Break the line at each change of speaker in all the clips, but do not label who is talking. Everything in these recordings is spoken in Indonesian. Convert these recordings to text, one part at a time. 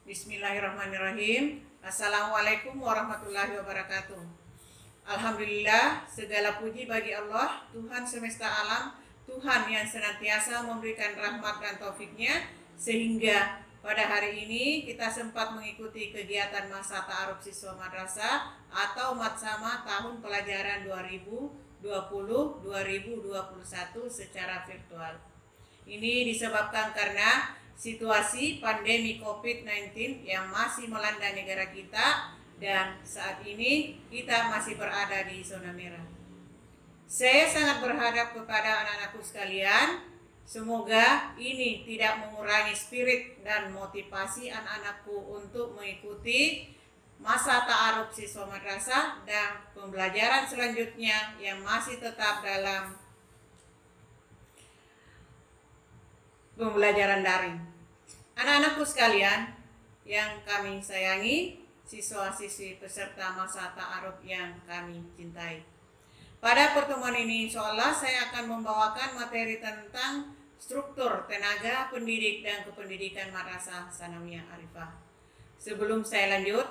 Bismillahirrahmanirrahim. Assalamualaikum warahmatullahi wabarakatuh. Alhamdulillah, segala puji bagi Allah, Tuhan semesta alam, Tuhan yang senantiasa memberikan rahmat dan taufiknya, sehingga pada hari ini kita sempat mengikuti kegiatan masa ta'aruf siswa madrasah atau Matsama tahun pelajaran 2020-2021 secara virtual. Ini disebabkan karena situasi pandemi COVID-19 yang masih melanda negara kita, dan saat ini kita masih berada di zona merah. Saya sangat berharap kepada anak-anakku sekalian, semoga ini tidak mengurangi spirit dan motivasi anak-anakku untuk mengikuti masa ta'aruf siswa madrasah dan pembelajaran selanjutnya yang masih tetap dalam pembelajaran daring. Anak-anakku sekalian yang kami sayangi, siswa-siswi peserta masa ta'aruf yang kami cintai. Pada pertemuan ini insya Allah saya akan membawakan materi tentang struktur tenaga pendidik dan kependidikan Madrasah Sanawiyah Arifah. Sebelum saya lanjut,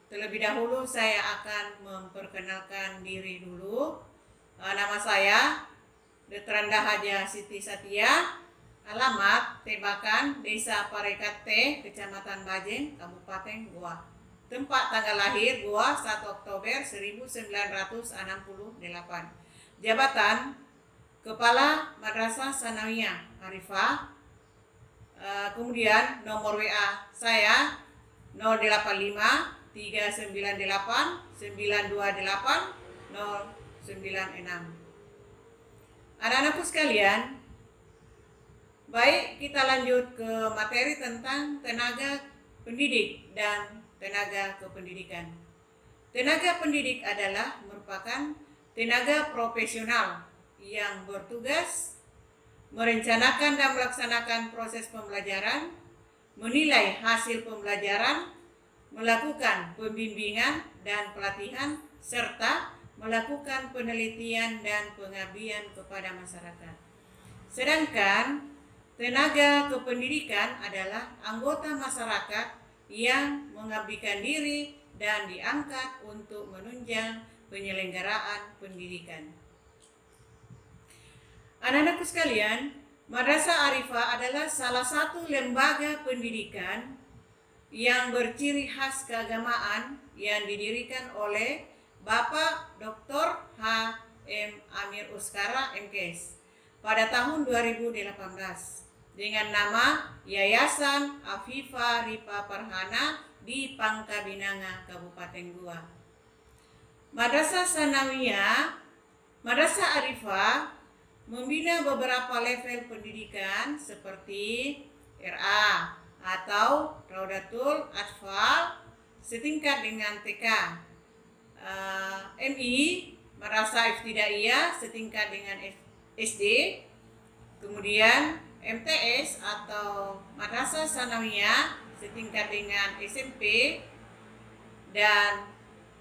terlebih dahulu saya akan memperkenalkan diri dulu. Nama saya Detranda Haja Siti Satya. Alamat Tebakan, Desa Parekat T, Kecamatan Bajeng, Kabupaten Goa. Tempat tanggal lahir Goa 1 Oktober 1968. Jabatan Kepala Madrasah Sanawiyah Arifah. Kemudian nomor WA saya 085 398 928 096. Anak-anakku sekalian, baik, kita lanjut ke materi tentang tenaga pendidik dan tenaga kependidikan. Tenaga pendidik adalah merupakan tenaga profesional yang bertugas merencanakan dan melaksanakan proses pembelajaran, menilai hasil pembelajaran, melakukan pembimbingan dan pelatihan, serta melakukan penelitian dan pengabdian kepada masyarakat. Sedangkan tenaga kependidikan adalah anggota masyarakat yang mengabdikan diri dan diangkat untuk menunjang penyelenggaraan pendidikan. Anak-anakku sekalian, Madrasah Arifah adalah salah satu lembaga pendidikan yang berciri khas keagamaan yang didirikan oleh Bapak Dr. H. M. Amir Uskara MKes pada tahun 2018 dengan nama Yayasan Afifah Ripa Farhana di Pangkabinanga, Kabupaten Goa. Madrasah Sanawiyah, Madrasah Arifah membina beberapa level pendidikan seperti RA atau Raudatul Atfal setingkat dengan TK, MI Madrasah Ibtidaiyah setingkat dengan SD, kemudian MTS atau Madrasah Sanawiyah setingkat dengan SMP, dan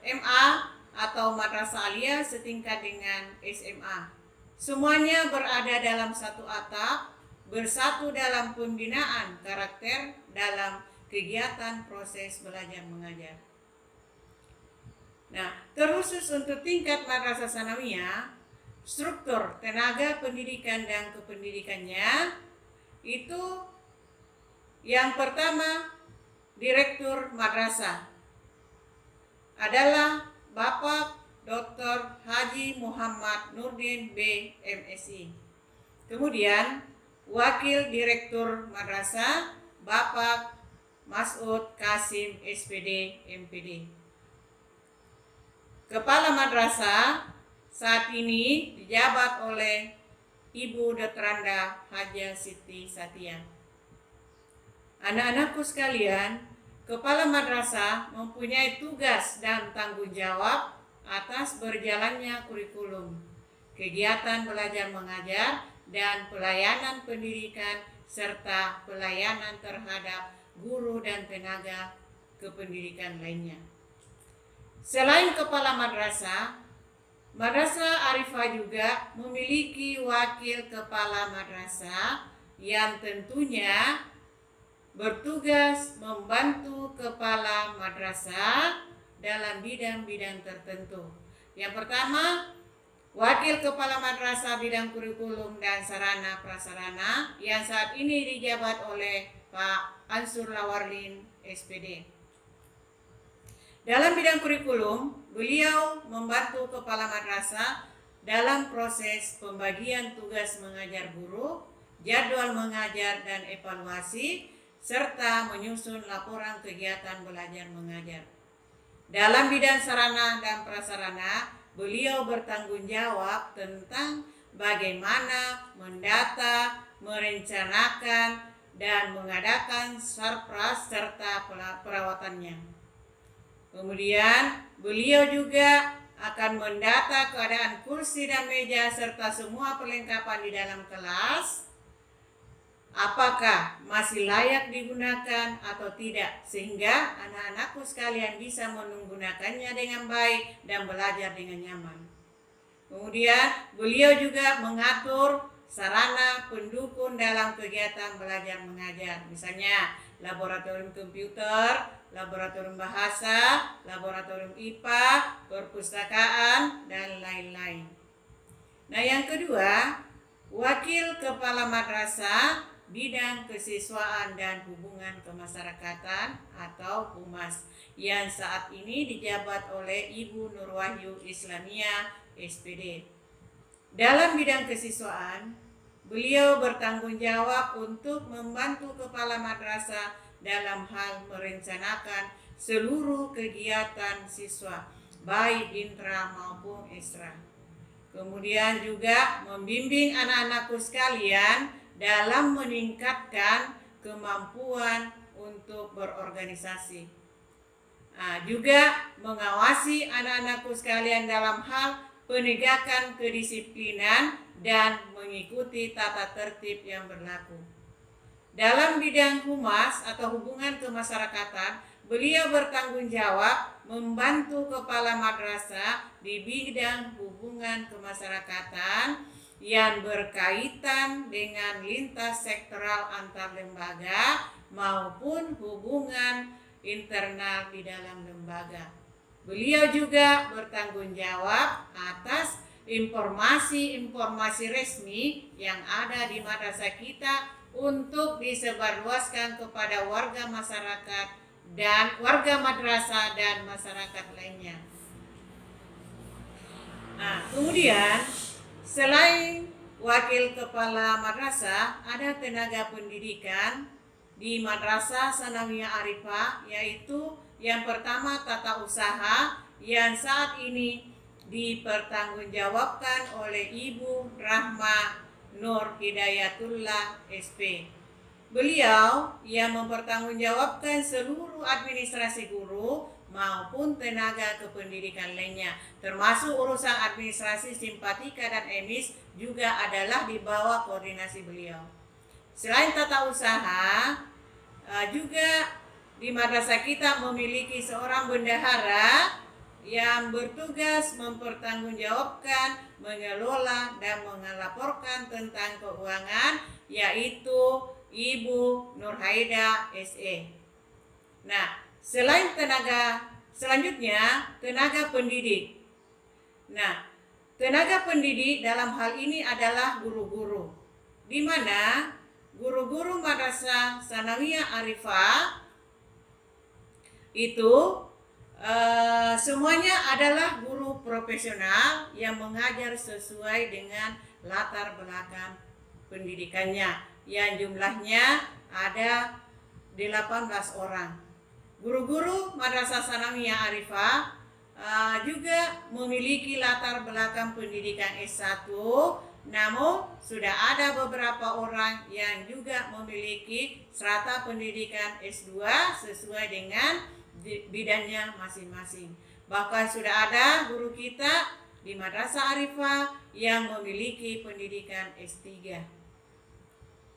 MA atau Madrasah Aliyah setingkat dengan SMA. Semuanya berada dalam satu atap, bersatu dalam pembinaan karakter dalam kegiatan proses belajar mengajar. Nah, terkhusus untuk tingkat Madrasah Sanawiyah, struktur tenaga pendidikan dan kependidikannya itu yang pertama, Direktur Madrasah adalah Bapak Dr. Haji Muhammad Nurdin B. MSI. Kemudian Wakil Direktur Madrasah Bapak Mas'ud Kasim SPD MPD. Kepala Madrasah saat ini dijabat oleh Ibu Detranda Haja Siti Satya. Anak-anakku sekalian, Kepala Madrasah mempunyai tugas dan tanggung jawab atas berjalannya kurikulum, kegiatan belajar mengajar, dan pelayanan pendidikan serta pelayanan terhadap guru dan tenaga kependidikan lainnya. Selain Kepala Madrasah, Madrasah Arifah juga memiliki wakil kepala madrasah yang tentunya bertugas membantu kepala madrasah dalam bidang-bidang tertentu. Yang pertama, Wakil Kepala Madrasah bidang kurikulum dan sarana prasarana yang saat ini dijabat oleh Pak Ansur Lawarlin, SPD. Dalam bidang kurikulum, beliau membantu kepala madrasah dalam proses pembagian tugas mengajar guru, jadwal mengajar dan evaluasi, serta menyusun laporan kegiatan belajar mengajar. Dalam bidang sarana dan prasarana, beliau bertanggung jawab tentang bagaimana mendata, merencanakan, dan mengadakan sarpras serta perawatannya. Kemudian, beliau juga akan mendata keadaan kursi dan meja serta semua perlengkapan di dalam kelas, apakah masih layak digunakan atau tidak, sehingga anak-anakku sekalian bisa menggunakannya dengan baik dan belajar dengan nyaman. Kemudian beliau juga mengatur sarana pendukung dalam kegiatan belajar mengajar, misalnya laboratorium komputer, laboratorium bahasa, laboratorium IPA, perpustakaan, dan lain-lain. Nah, yang kedua, Wakil Kepala Madrasah bidang kesiswaan dan hubungan kemasyarakatan atau Humas yang saat ini dijabat oleh Ibu Nur Wahyu Islamiyah, SPD. Dalam bidang kesiswaan, beliau bertanggung jawab untuk membantu kepala madrasah dalam hal merencanakan seluruh kegiatan siswa, baik intra maupun ekstra. Kemudian juga membimbing anak-anakku sekalian dalam meningkatkan kemampuan untuk berorganisasi. Juga mengawasi anak-anakku sekalian dalam hal penegakan kedisiplinan dan mengikuti tata tertib yang berlaku. Dalam bidang humas atau hubungan kemasyarakatan, beliau bertanggung jawab membantu kepala madrasah di bidang hubungan kemasyarakatan yang berkaitan dengan lintas sektoral antar lembaga maupun hubungan internal di dalam lembaga. Beliau juga bertanggung jawab atas informasi-informasi resmi yang ada di madrasah kita untuk disebarluaskan kepada warga masyarakat dan warga madrasah dan masyarakat lainnya. Kemudian selain wakil kepala madrasah, ada tenaga pendidikan di Madrasah Sanawiyah Arifah, yaitu yang pertama tata usaha yang saat ini dipertanggungjawabkan oleh Ibu Rahma Nur Hidayatullah SP. Beliau yang mempertanggungjawabkan seluruh administrasi guru maupun tenaga kependidikan lainnya, termasuk urusan administrasi simpatika dan emis juga adalah di bawah koordinasi beliau. Selain tata usaha, juga di madrasah kita memiliki seorang bendahara yang bertugas mempertanggungjawabkan, mengelola dan melaporkan tentang keuangan, yaitu Ibu Nur Haida SE. Nah, selanjutnya tenaga pendidik. Nah, tenaga pendidik dalam hal ini adalah guru-guru, di mana guru-guru Madrasah Sanawiyah Arifah itu semuanya adalah guru profesional yang mengajar sesuai dengan latar belakang pendidikannya, yang jumlahnya ada 18 orang. Guru-guru Madrasah Sanawiyah Arifah juga memiliki latar belakang pendidikan S1, namun sudah ada beberapa orang yang juga memiliki strata pendidikan S2 sesuai dengan bidangnya masing-masing. Bahkan sudah ada guru kita di Madrasah Arifah yang memiliki pendidikan S3.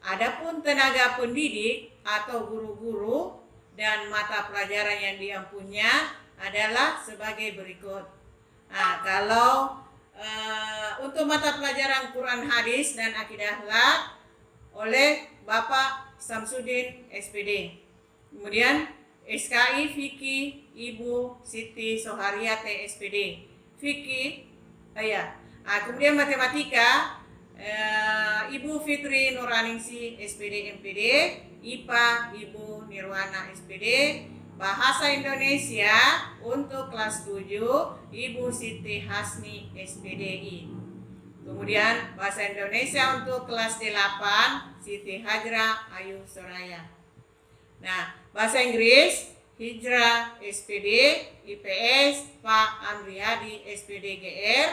Adapun tenaga pendidik atau guru-guru dan mata pelajaran yang diampunya adalah sebagai berikut. Kalau untuk mata pelajaran Quran Hadis dan Akidah Akhlak oleh Bapak Samsudin SPD. Kemudian SKI Vicky Ibu Siti Sohariate SPD. Vicky, kemudian matematika Ibu Fitri Nuraningsi SPD MPD. IPA Ibu Nirwana SPD. Bahasa Indonesia untuk kelas 7 Ibu Siti Hasni SPDI. Kemudian bahasa Indonesia untuk kelas 8 Siti Hajra Ayu Soraya. Nah, bahasa Inggris Hijrah SPD, IPS Pak Amriyadi SPD GR.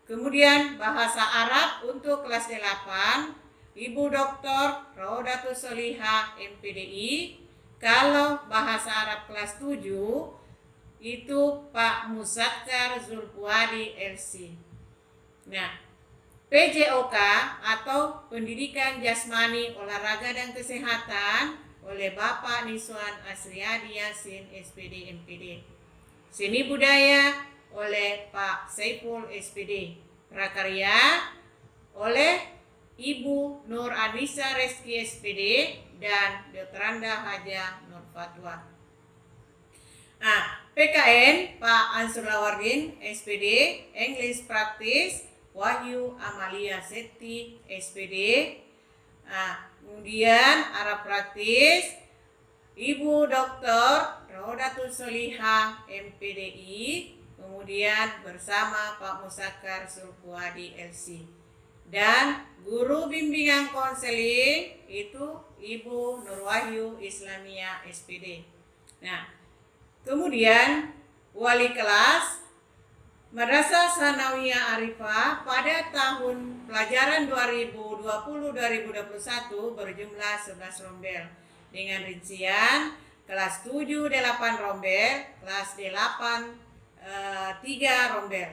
Kemudian bahasa Arab untuk kelas 8 Ibu Dr. Rodatus Soliha MPDI. Kalau bahasa Arab kelas 7 itu Pak Musakkar Zulpuadi LC. Nah, PJOK atau Pendidikan Jasmani, Olahraga dan Kesehatan oleh Bapak Niswan Asriyadi Yasin SPD MPD. Seni Budaya oleh Pak Saiful SPD. Prakarya oleh Ibu Nur Anissa Reski SPD dan Dr. Haja Nur Fatwa. PKN Pak Ansur Lawardin SPD, English Practice Wahyu Amalia Seti SPD. Kemudian Arab Praktis Ibu Dr. Rodatul Soliha MPDI. Kemudian bersama Pak Musakkar Sulpuadi LC. Dan guru bimbingan konseling itu Ibu Nurwahyu Islamia SPD. Nah, kemudian wali kelas Madrasah Sanawiyah Arifah pada tahun pelajaran 2020-2021 berjumlah 11 rombel dengan rincian kelas 7 8 rombel, kelas 8 3 rombel.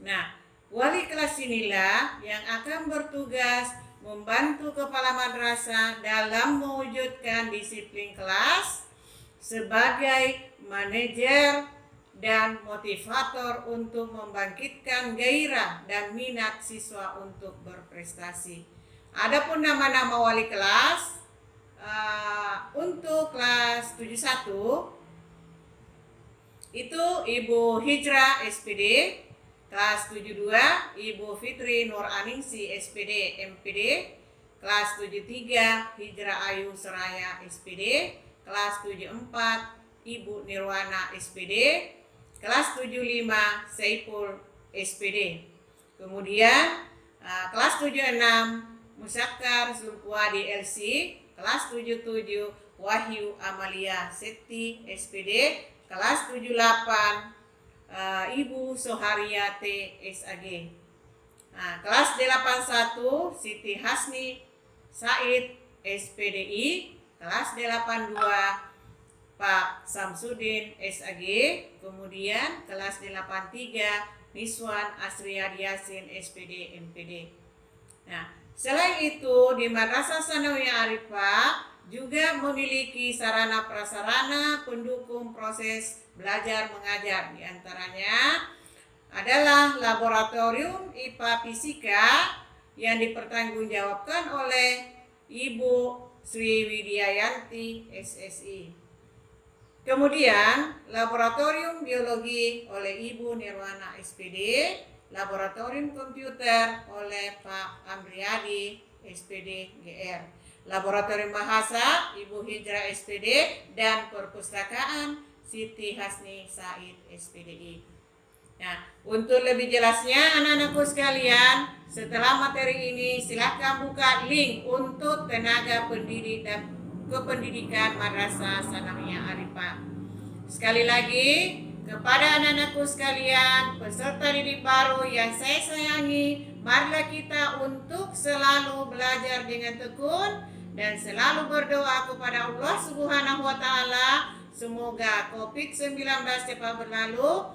Nah, wali kelas inilah yang akan bertugas membantu kepala madrasah dalam mewujudkan disiplin kelas sebagai manajer dan motivator untuk membangkitkan gairah dan minat siswa untuk berprestasi. Adapun nama-nama wali kelas untuk kelas 71 itu Ibu Hijrah SPD, kelas 72 Ibu Fitri Nur Aningsi SPD MPD, kelas 73 Hijrah Ayu Soraya SPD, kelas 74 Ibu Nirwana SPD, kelas 75 Saiful SPD. Kemudian kelas 76 Musakkar Zulpuadi LC, kelas 77 Wahyu Amalia Seti SPD, kelas 78 Ibu Sohariate SAG. Kelas 81 Siti Hasni Said SPDI, kelas 82 Pak Samsudin SAG, kemudian kelas 83 Niswan Asriyadi Yasin SPD MPD. Nah, selain itu di Madrasah Sanawiyah Arifah juga memiliki sarana prasarana pendukung proses belajar mengajar. Di antaranya adalah laboratorium IPA Fisika yang dipertanggungjawabkan oleh Ibu Sri Widiayanti SSI. Kemudian laboratorium biologi oleh Ibu Nirwana SPD, laboratorium komputer oleh Pak Amriyadi SPD GR, laboratorium bahasa Ibu Hijrah SPD, dan perpustakaan Siti Hasni Said SPDI. Nah, untuk lebih jelasnya anak-anakku sekalian, setelah materi ini silakan buka link untuk tenaga pendidik dan kependidikan Madrasah Sanawiyah Arifah. Sekali lagi, kepada anak-anakku sekalian, peserta didik baru yang saya sayangi, marilah kita untuk selalu belajar dengan tekun dan selalu berdoa kepada Allah Subhanahu wa taala semoga COVID-19 cepat berlalu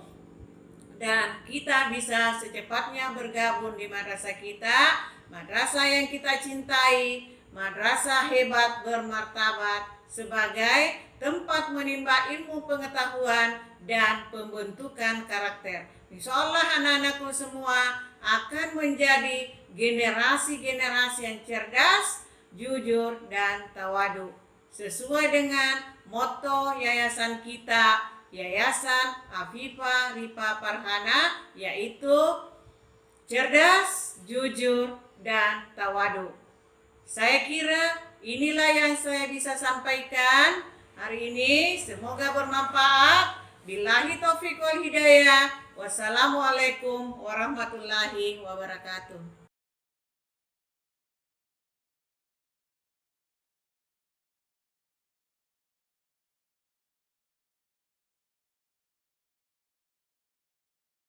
dan kita bisa secepatnya bergabung di madrasah kita, madrasah yang kita cintai, madrasah hebat bermartabat sebagai tempat menimba ilmu pengetahuan dan pembentukan karakter. Insya Allah anak-anakku semua akan menjadi generasi-generasi yang cerdas, jujur, dan tawadu. Sesuai dengan moto yayasan kita, Yayasan Afifah Rifa Farhana, yaitu cerdas, jujur, dan tawadu. Saya kira inilah yang saya bisa sampaikan hari ini. Semoga bermanfaat. Billahi taufiq wal hidayah. Wassalamualaikum warahmatullahi wabarakatuh.